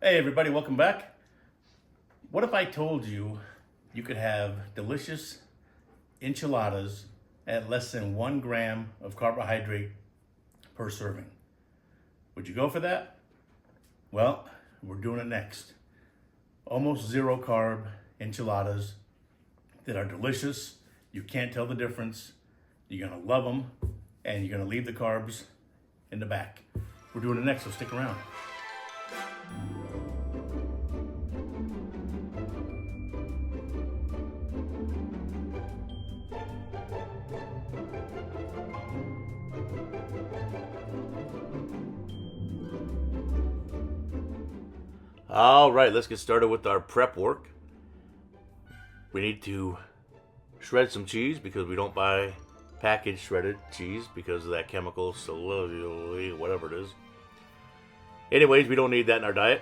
Hey everybody, welcome back. What if I told you you could have delicious enchiladas at less than 1 gram of carbohydrate per serving? Would you go for that? Well, we're doing it next. Almost zero carb enchiladas that are delicious. You can't tell the difference. You're gonna love them and you're gonna leave the carbs in the back. We're doing it next, so stick around. All right, let's get started with our prep work. We need to shred some cheese because we don't buy packaged shredded cheese because of that chemical, whatever it is. Anyways, we don't need that in our diet.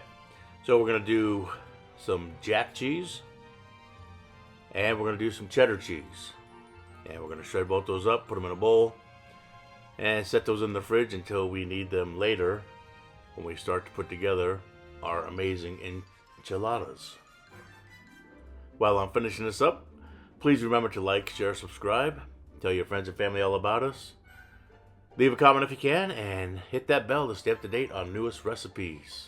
So we're going to do some jack cheese and we're going to do some cheddar cheese. And we're going to shred both those up, put them in a bowl, and set those in the fridge until we need them later when we start to put together our amazing enchiladas. While I'm finishing this up, please remember to like, share, subscribe, tell your friends and family all about us. Leave a comment if you can, and hit that bell to stay up to date on newest recipes.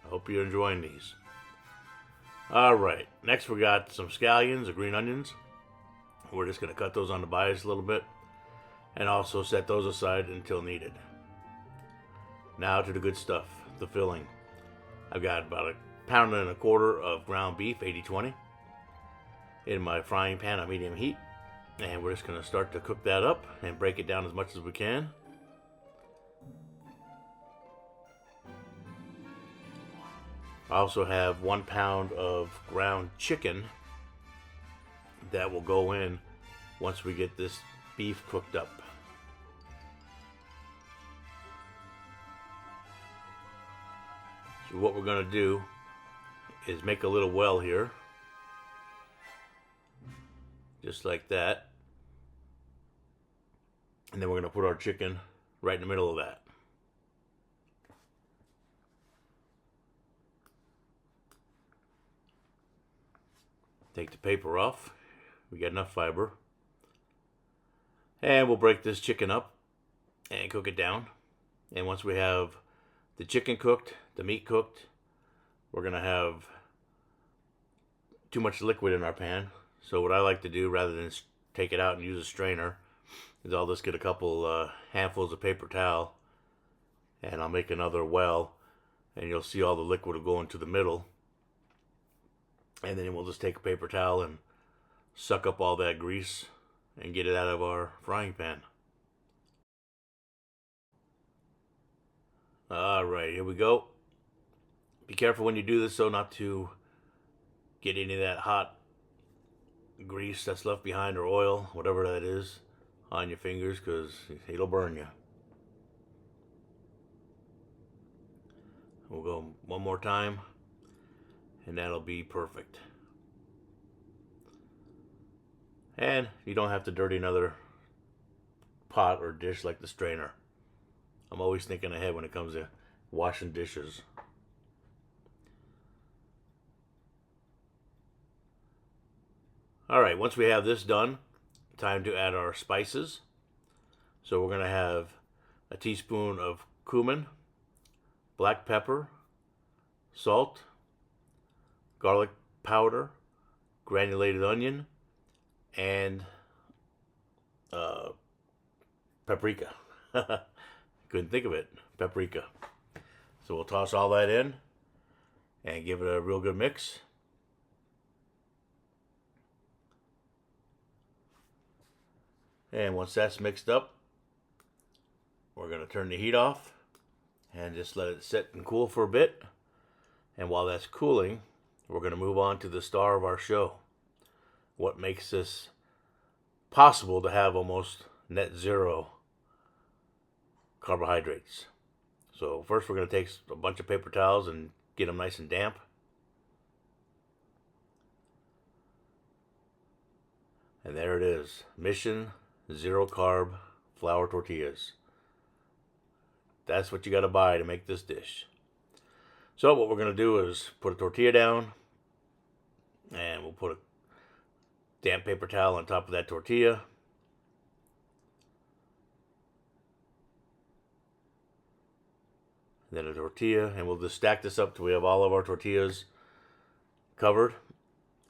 I hope you're enjoying these. Alright, next we got some scallions or green onions. We're just going to cut those on the bias a little bit, and also set those aside until needed. Now to the good stuff, the filling. I've got about 1.25 pounds of ground beef, 80-20, in my frying pan on medium heat. And we're just going to start to cook that up and break it down as much as we can. I also have 1 pound of ground chicken that will go in once we get this beef cooked up. So what we're going to do is make a little well here, just like that, and then we're going to put our chicken right in the middle of that. Take the paper off. We got enough fiber, and we'll break this chicken up and cook it down. And once we have the chicken cooked, the meat cooked, we're going to have too much liquid in our pan. So what I like to do, rather than take it out and use a strainer, is I'll just get a couple handfuls of paper towel, and I'll make another well, and you'll see all the liquid will go into the middle. And then we'll just take a paper towel and suck up all that grease and get it out of our frying pan. Alright, here we go. Be careful when you do this, though, not to get any of that hot grease that's left behind, or oil, whatever that is, on your fingers, because it'll burn you. We'll go one more time, and that'll be perfect. And you don't have to dirty another pot or dish like the strainer. I'm always thinking ahead when it comes to washing dishes. Alright, once we have this done, time to add our spices. So we're going to have a teaspoon of cumin, black pepper, salt, garlic powder, granulated onion, and paprika. Couldn't think of it. Paprika. So we'll toss all that in and give it a real good mix. And once that's mixed up, we're going to turn the heat off and just let it sit and cool for a bit. And while that's cooling, we're going to move on to the star of our show. What makes this possible to have almost net zero carbohydrates. So first we're going to take a bunch of paper towels and get them nice and damp. And there it is. Mission Zero Carb Flour Tortillas. That's what you got to buy to make this dish. So what we're going to do is put a tortilla down, and we'll put a damp paper towel on top of that tortilla. Then a tortilla, and we'll just stack this up till we have all of our tortillas covered.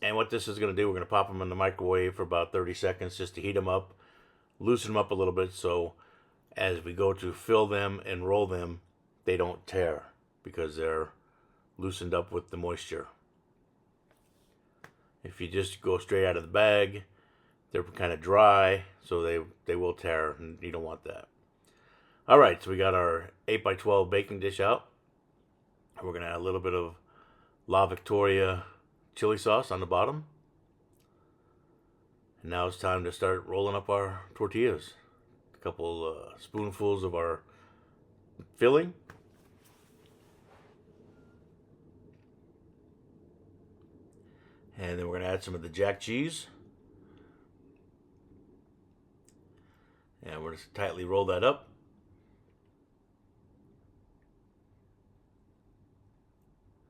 And what this is going to do, we're going to pop them in the microwave for about 30 seconds just to heat them up, loosen them up a little bit, so as we go to fill them and roll them, they don't tear because they're loosened up with the moisture. If you just go straight out of the bag, they're kind of dry, so they will tear, and you don't want that. All right, so we got our 8x12 baking dish out. We're going to add a little bit of La Victoria chili sauce on the bottom. And now it's time to start rolling up our tortillas. A couple spoonfuls of our filling. And then we're going to add some of the jack cheese. And we're just tightly roll that up.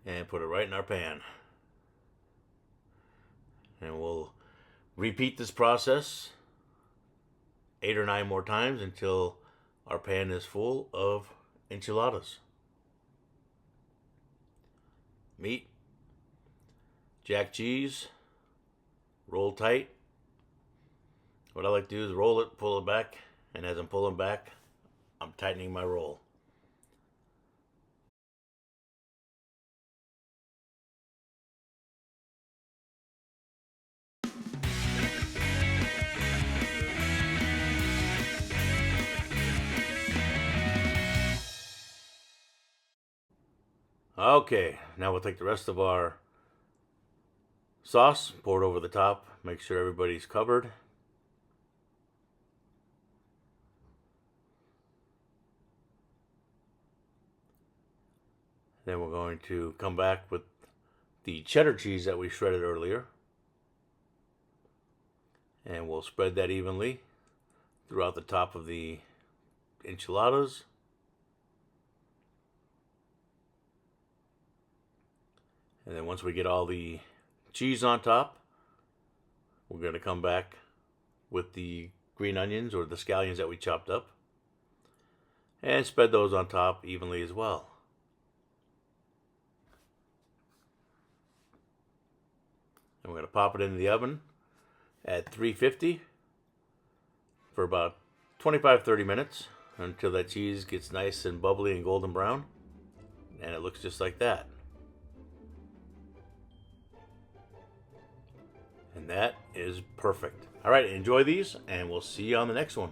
And put it right in our pan. And we'll repeat this process 8 or 9 more times until our pan is full of enchiladas. Meat, jack cheese, roll tight. What I like to do is roll it, pull it back, and as I'm pulling back, I'm tightening my roll. Okay, now we'll take the rest of our sauce, pour it over the top, make sure everybody's covered. Then we're going to come back with the cheddar cheese that we shredded earlier. And we'll spread that evenly throughout the top of the enchiladas. And then once we get all the cheese on top, we're going to come back with the green onions or the scallions that we chopped up and spread those on top evenly as well. And we're going to pop it into the oven at 350 for about 25-30 minutes until that cheese gets nice and bubbly and golden brown. And it looks just like that. And that is perfect. All right, enjoy these, and we'll see you on the next one.